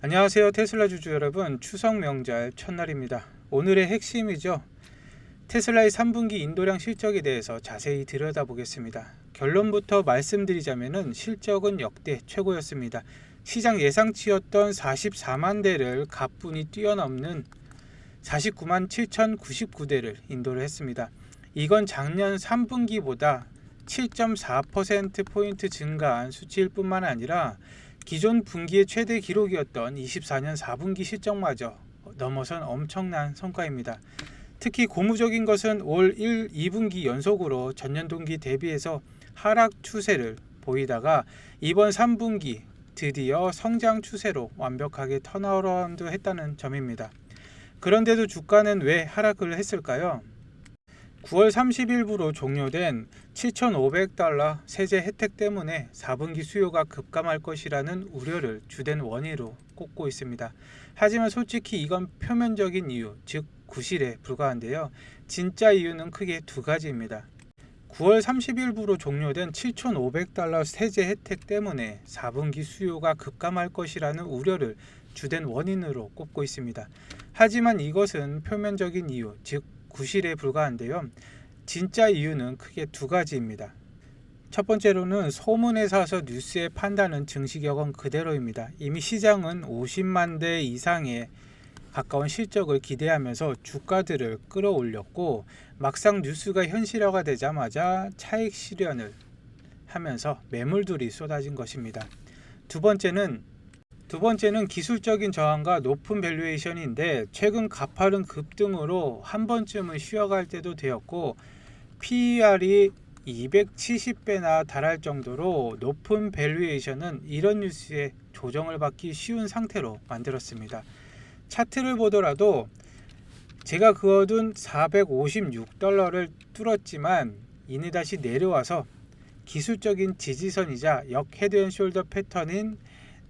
안녕하세요 테슬라 주주 여러분, 추석 명절 첫날입니다. 오늘의 핵심이죠. 테슬라의 3분기 인도량 실적에 대해서 자세히 들여다보겠습니다. 결론부터 말씀드리자면 실적은 역대 최고였습니다. 시장 예상치였던 44만 대를 가뿐히 뛰어넘는 49만 7,099대를 인도를 했습니다. 이건 작년 3분기보다 7.4%포인트 증가한 수치일 뿐만 아니라 기존 분기의 최대 기록이었던 24년 4분기 실적마저 넘어선 엄청난 성과입니다. 특히 고무적인 것은 올 1, 2분기 연속으로 전년 동기 대비해서 하락 추세를 보이다가 이번 3분기 드디어 성장 추세로 완벽하게 턴어라운드 했다는 점입니다. 그런데도 주가는 왜 하락을 했을까요? 9월 30일부로 종료된 7,500달러 세제 혜택 때문에 4분기 수요가 급감할 것이라는 우려를 주된 원인으로 꼽고 있습니다. 하지만 솔직히 이건 표면적인 이유, 즉 구실에 불과한데요. 진짜 이유는 크게 두 가지입니다. 9월 30일부로 종료된 7,500달러 세제 혜택 때문에 4분기 수요가 급감할 것이라는 우려를 주된 원인으로 꼽고 있습니다. 하지만 이것은 표면적인 이유, 즉 구실에 불과한데요. 진짜 이유는 크게 두 가지입니다. 첫 번째로는 소문에 사서 뉴스의 판단은 증시격은 그대로입니다. 이미 시장은 50만 대 이상의 가까운 실적을 기대하면서 주가들을 끌어올렸고, 막상 뉴스가 현실화가 되자마자 차익 실현을 하면서 매물들이 쏟아진 것입니다. 두 번째는 기술적인 저항과 높은 밸류에이션인데, 최근 가파른 급등으로 한 번쯤은 쉬어갈 때도 되었고, PER이 270배나 달할 정도로 높은 밸류에이션은 이런 뉴스에 조정을 받기 쉬운 상태로 만들었습니다. 차트를 보더라도 제가 그어둔 456달러를 뚫었지만 이내 다시 내려와서 기술적인 지지선이자 역 헤드앤숄더 패턴인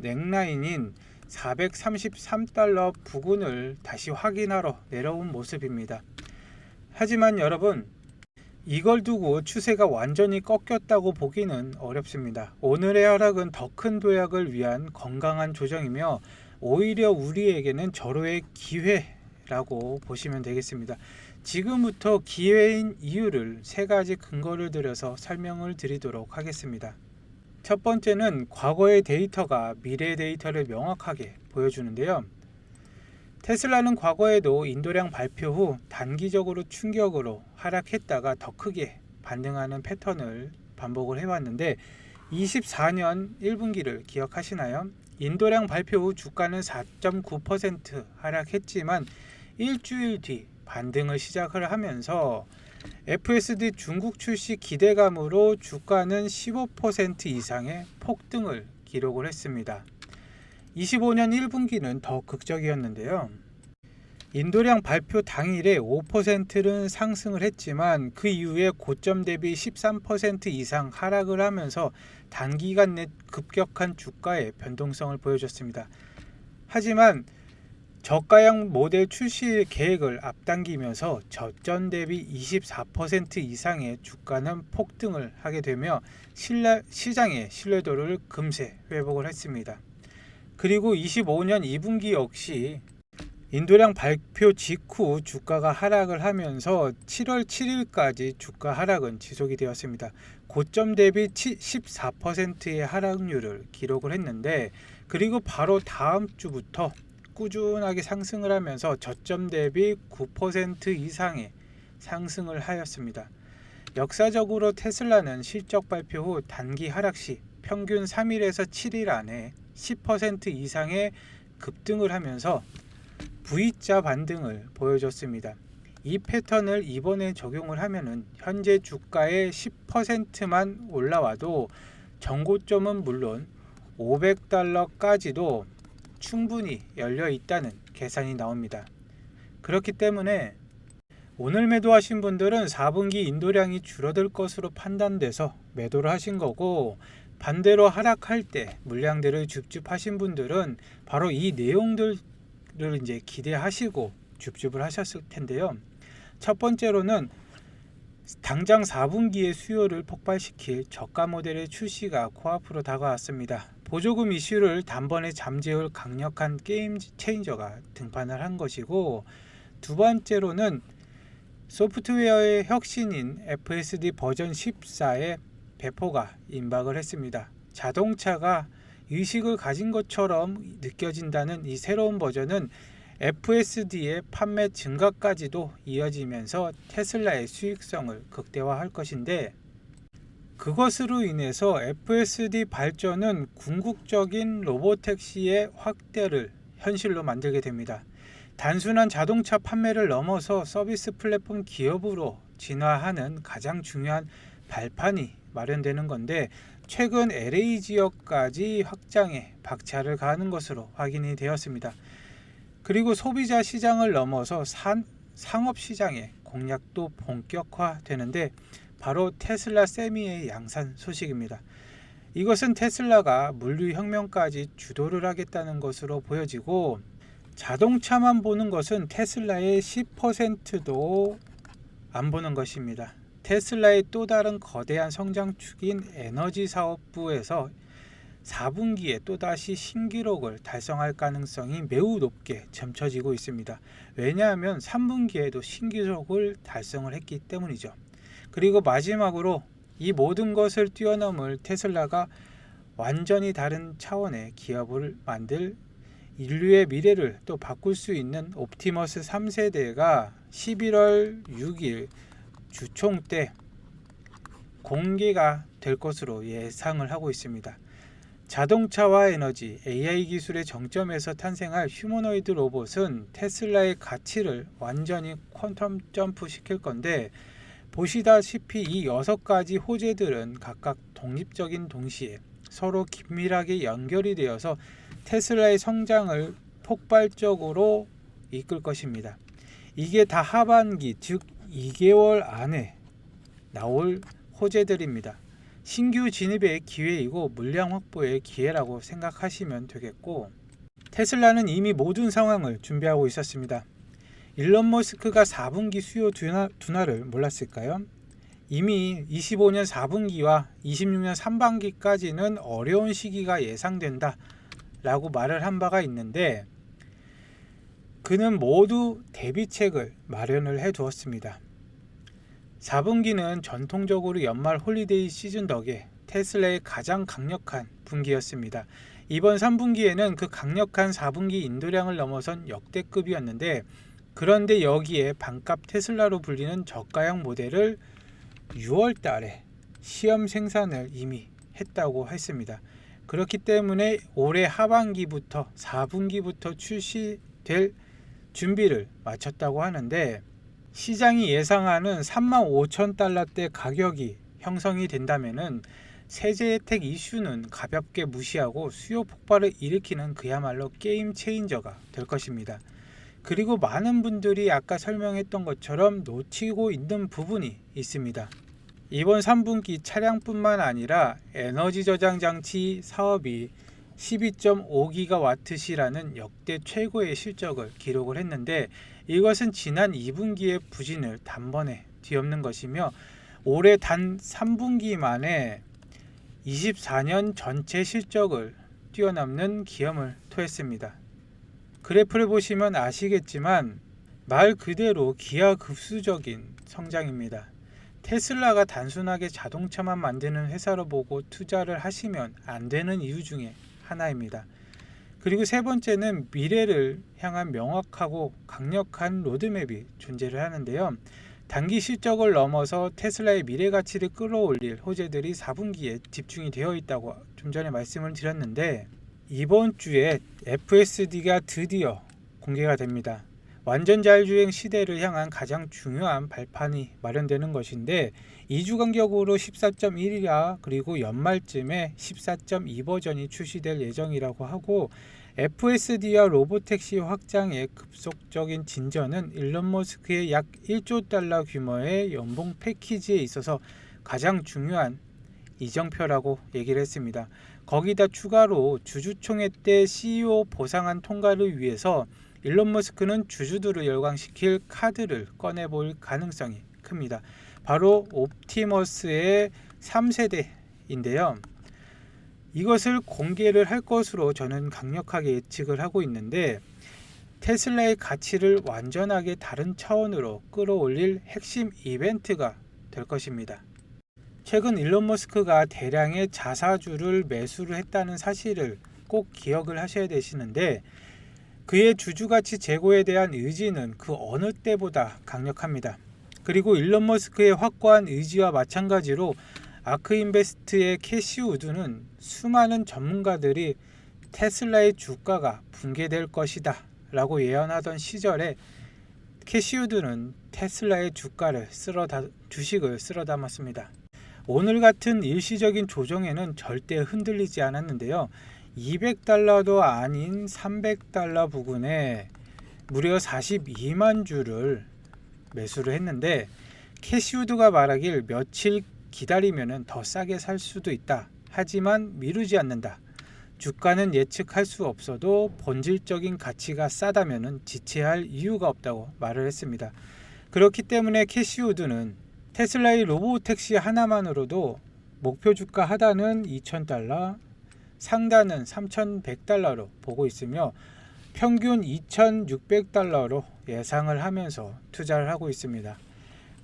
넥라인인 433달러 부근을 다시 확인하러 내려온 모습입니다. 하지만 여러분, 이걸 두고 추세가 완전히 꺾였다고 보기는 어렵습니다. 오늘의 하락은 더 큰 도약을 위한 건강한 조정이며 오히려 우리에게는 절호의 기회라고 보시면 되겠습니다. 지금부터 기회인 이유를 세 가지 근거를 들여서 설명을 드리도록 하겠습니다. 첫 번째는 과거의 데이터가 미래의 데이터를 명확하게 보여주는데요. 테슬라는 과거에도 인도량 발표 후 단기적으로 충격으로 하락했다가 더 크게 반등하는 패턴을 반복을 해왔는데, 24년 1분기를 기억하시나요? 인도량 발표 후 주가는 4.9% 하락했지만 일주일 뒤 반등을 시작을 하면서 FSD 중국 출시 기대감으로 주가는 15% 이상의 폭등을 기록을 했습니다. 25년 1분기는 더 극적이었는데요. 인도량 발표 당일에 5%는 상승을 했지만 그 이후에 고점 대비 13% 이상 하락을 하면서 단기간 내 급격한 주가의 변동성을 보여줬습니다. 하지만 저가형 모델 출시 계획을 앞당기면서 저점 대비 24% 이상의 주가는 폭등을 하게 되며 시장의 신뢰도를 금세 회복을 했습니다. 그리고 25년 2분기 역시 인도량 발표 직후 주가가 하락을 하면서 7월 7일까지 주가 하락은 지속이 되었습니다. 고점 대비 14%의 하락률을 기록을 했는데, 그리고 바로 다음 주부터 꾸준하게 상승을 하면서 저점 대비 9% 이상의 상승을 하였습니다. 역사적으로 테슬라는 실적 발표 후 단기 하락 시 평균 3일에서 7일 안에 10% 이상의 급등을 하면서 V자 반등을 보여줬습니다. 이 패턴을 이번에 적용을 하면은 현재 주가의 10%만 올라와도 정고점은 물론 500달러까지도 충분히 열려 있다는 계산이 나옵니다. 그렇기 때문에 오늘 매도하신 분들은 4분기 인도량이 줄어들 것으로 판단돼서 매도를 하신 거고, 반대로 하락할 때 물량들을 줍줍하신 분들은 바로 이 내용들을 이제 기대하시고 줍줍을 하셨을 텐데요. 첫 번째로는 당장 4분기의 수요를 폭발시킬 저가 모델의 출시가 코앞으로 다가왔습니다. 보조금 이슈를 단번에 잠재울 강력한 게임 체인저가 등판을 한 것이고, 두 번째로는 소프트웨어의 혁신인 FSD 버전 14의 배포가 임박을 했습니다. 자동차가 의식을 가진 것처럼 느껴진다는 이 새로운 버전은 FSD의 판매 증가까지도 이어지면서 테슬라의 수익성을 극대화할 것인데, 그것으로 인해서 FSD 발전은 궁극적인 로보택시의 확대를 현실로 만들게 됩니다. 단순한 자동차 판매를 넘어서 서비스 플랫폼 기업으로 진화하는 가장 중요한 발판이 마련되는 건데, 최근 LA 지역까지 확장에 박차를 가하는 것으로 확인이 되었습니다. 그리고 소비자 시장을 넘어서 상업 시장의 공략도 본격화되는데, 바로 테슬라 세미의 양산 소식입니다. 이것은 테슬라가 물류혁명까지 주도를 하겠다는 것으로 보여지고, 자동차만 보는 것은 테슬라의 10%도 안 보는 것입니다. 테슬라의 또 다른 거대한 성장축인 에너지 사업부에서 4분기에 또다시 신기록을 달성할 가능성이 매우 높게 점쳐지고 있습니다. 왜냐하면 3분기에도 신기록을 달성을 했기 때문이죠. 그리고 마지막으로 이 모든 것을 뛰어넘을 테슬라가 완전히 다른 차원의 기업을 만들, 인류의 미래를 또 바꿀 수 있는 옵티머스 3세대가 11월 6일 주총 때 공개가 될 것으로 예상을 하고 있습니다. 자동차와 에너지, AI 기술의 정점에서 탄생할 휴머노이드 로봇은 테슬라의 가치를 완전히 퀀텀 점프 시킬 건데, 보시다시피 이 6가지 호재들은 각각 독립적인 동시에 서로 긴밀하게 연결이 되어서 테슬라의 성장을 폭발적으로 이끌 것입니다. 이게 다 하반기, 즉 2개월 안에 나올 호재들입니다. 신규 진입의 기회이고 물량 확보의 기회라고 생각하시면 되겠고, 테슬라는 이미 모든 상황을 준비하고 있었습니다. 일론 머스크가 4분기 수요 둔화를 몰랐을까요? 이미 25년 4분기와 26년 3분기까지는 어려운 시기가 예상된다 라고 말을 한 바가 있는데, 그는 모두 대비책을 마련을 해 두었습니다. 4분기는 전통적으로 연말 홀리데이 시즌 덕에 테슬라의 가장 강력한 분기였습니다. 이번 3분기에는 그 강력한 4분기 인도량을 넘어선 역대급이었는데, 그런데 여기에 반값 테슬라로 불리는 저가형 모델을 6월 달에 시험 생산을 이미 했다고 했습니다. 그렇기 때문에 올해 하반기부터 4분기부터 출시될 준비를 마쳤다고 하는데, 시장이 예상하는 35,000달러대 가격이 형성이 된다면은 세제 혜택 이슈는 가볍게 무시하고 수요 폭발을 일으키는 그야말로 게임 체인저가 될 것입니다. 그리고 많은 분들이 아까 설명했던 것처럼 놓치고 있는 부분이 있습니다. 이번 3분기 차량뿐만 아니라 에너지 저장 장치 사업이 12.5GW시라는 역대 최고의 실적을 기록을 했는데, 이것은 지난 2분기의 부진을 단번에 뒤엎는 것이며, 올해 단 3분기 만에 24년 전체 실적을 뛰어넘는 기염을 토했습니다. 그래프를 보시면 아시겠지만 말 그대로 기하급수적인 성장입니다. 테슬라가 단순하게 자동차만 만드는 회사로 보고 투자를 하시면 안 되는 이유 중에 하나입니다. 그리고 세 번째는 미래를 향한 명확하고 강력한 로드맵이 존재를 하는데요. 단기 실적을 넘어서 테슬라의 미래 가치를 끌어올릴 호재들이 4분기에 집중이 되어 있다고 좀 전에 말씀을 드렸는데, 이번 주에 FSD가 드디어 공개가 됩니다. 완전 자율주행 시대를 향한 가장 중요한 발판이 마련되는 것인데, 2주 간격으로 14.1이라 그리고 연말쯤에 14.2 버전이 출시될 예정이라고 하고, FSD와 로보택시 확장의 급속적인 진전은 일론 머스크의 약 1조 달러 규모의 연봉 패키지에 있어서 가장 중요한 이정표라고 얘기를 했습니다. 거기다 추가로 주주총회 때 CEO 보상안 통과를 위해서 일론 머스크는 주주들을 열광시킬 카드를 꺼내볼 가능성이 큽니다. 바로 옵티머스의 3세대인데요. 이것을 공개를 할 것으로 저는 강력하게 예측을 하고 있는데, 테슬라의 가치를 완전하게 다른 차원으로 끌어올릴 핵심 이벤트가 될 것입니다. 최근 일론 머스크가 대량의 자사주를 매수를 했다는 사실을 꼭 기억을 하셔야 되시는데, 그의 주주가치 제고에 대한 의지는 그 어느 때보다 강력합니다. 그리고 일론 머스크의 확고한 의지와 마찬가지로 아크인베스트의 캐시 우드는 수많은 전문가들이 테슬라의 주가가 붕괴될 것이다 라고 예언하던 시절에 캐시 우드는 테슬라의 주식을 쓸어 담았습니다. 오늘 같은 일시적인 조정에는 절대 흔들리지 않았는데요. 200달러도 아닌 300달러 부근에 무려 42만 주를 매수를 했는데, 캐시우드가 말하길 며칠 기다리면 더 싸게 살 수도 있다. 하지만 미루지 않는다. 주가는 예측할 수 없어도 본질적인 가치가 싸다면 지체할 이유가 없다고 말을 했습니다. 그렇기 때문에 캐시우드는 테슬라의 로보택시 하나만으로도 목표 주가 하단은 2,000달러, 상단은 3,100달러로 보고 있으며 평균 2,600달러로 예상을 하면서 투자를 하고 있습니다.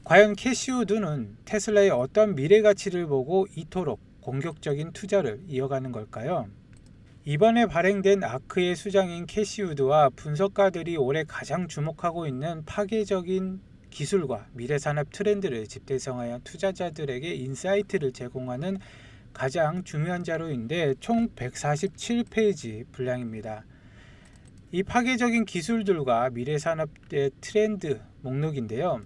과연 캐시우드는 테슬라의 어떤 미래 가치를 보고 이토록 공격적인 투자를 이어가는 걸까요? 이번에 발행된 아크의 수장인 캐시우드와 분석가들이 올해 가장 주목하고 있는 파괴적인 기술과 미래산업 트렌드를 집대성하여 투자자들에게 인사이트를 제공하는 가장 중요한 자료인데, 총 147페이지 분량입니다. 이 파괴적인 기술들과 미래산업의 트렌드 목록인데요.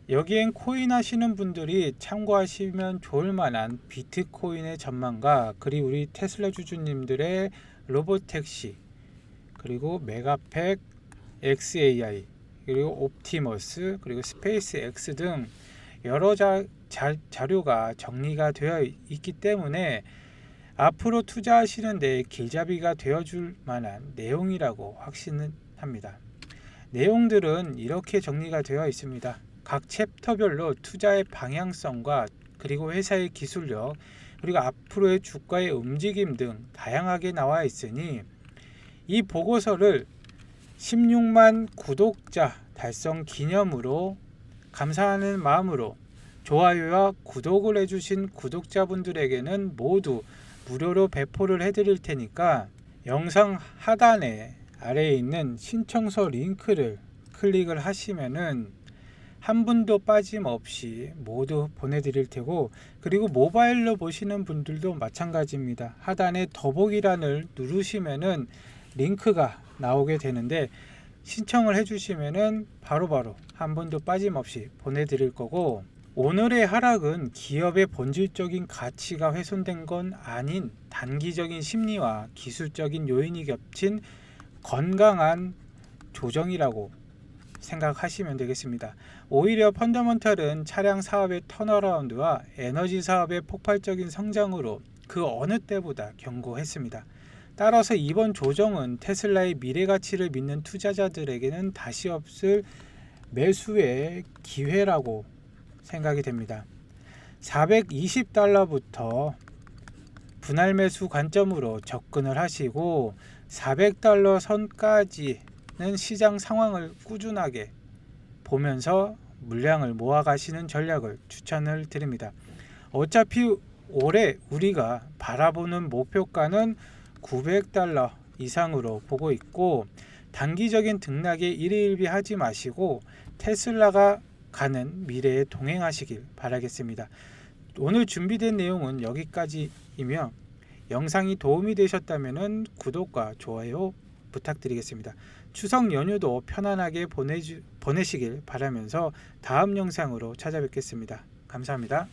여기엔 코인 하시는 분들이 참고하시면 좋을 만한 비트코인의 전망과, 그리고 우리 테슬라 주주님들의 로보택시, 그리고 메가팩, XAI, 그리고 옵티머스, 그리고 스페이스 X 등 여러 자료가 정리가 되어 있기 때문에 앞으로 투자하시는 데 길잡이가 되어줄 만한 내용이라고 확신은 합니다. 내용들은 이렇게 정리가 되어 있습니다. 각 챕터별로 투자의 방향성과 그리고 회사의 기술력, 그리고 앞으로의 주가의 움직임 등 다양하게 나와 있으니, 이 보고서를 16만 구독자 달성 기념으로 감사하는 마음으로 좋아요와 구독을 해주신 구독자분들에게는 모두 무료로 배포를 해드릴 테니까, 영상 하단에 아래에 있는 신청서 링크를 클릭을 하시면은 한 분도 빠짐없이 모두 보내드릴 테고, 그리고 모바일로 보시는 분들도 마찬가지입니다. 하단에 더보기란을 누르시면은 링크가 나오게 되는데, 신청을 해주시면은 바로바로 한 분도 빠짐없이 보내드릴 거고, 오늘의 하락은 기업의 본질적인 가치가 훼손된 건 아닌 단기적인 심리와 기술적인 요인이 겹친 건강한 조정이라고 생각하시면 되겠습니다. 오히려 펀더먼털은 차량 사업의 턴어라운드와 에너지 사업의 폭발적인 성장으로 그 어느 때보다 견고했습니다. 따라서 이번 조정은 테슬라의 미래 가치를 믿는 투자자들에게는 다시 없을 매수의 기회라고 생각이 됩니다. 420달러부터 분할 매수 관점으로 접근을 하시고, 400달러 선까지는 시장 상황을 꾸준하게 보면서 물량을 모아 가시는 전략을 추천을 드립니다. 어차피 올해 우리가 바라보는 목표가는 900달러 이상으로 보고 있고, 단기적인 등락에 일희일비하지 마시고 테슬라가 가는 미래에 동행하시길 바라겠습니다. 오늘 준비된 내용은 여기까지이며, 영상이 도움이 되셨다면 구독과 좋아요 부탁드리겠습니다. 추석 연휴도 편안하게 보내시길 바라면서 다음 영상으로 찾아뵙겠습니다. 감사합니다.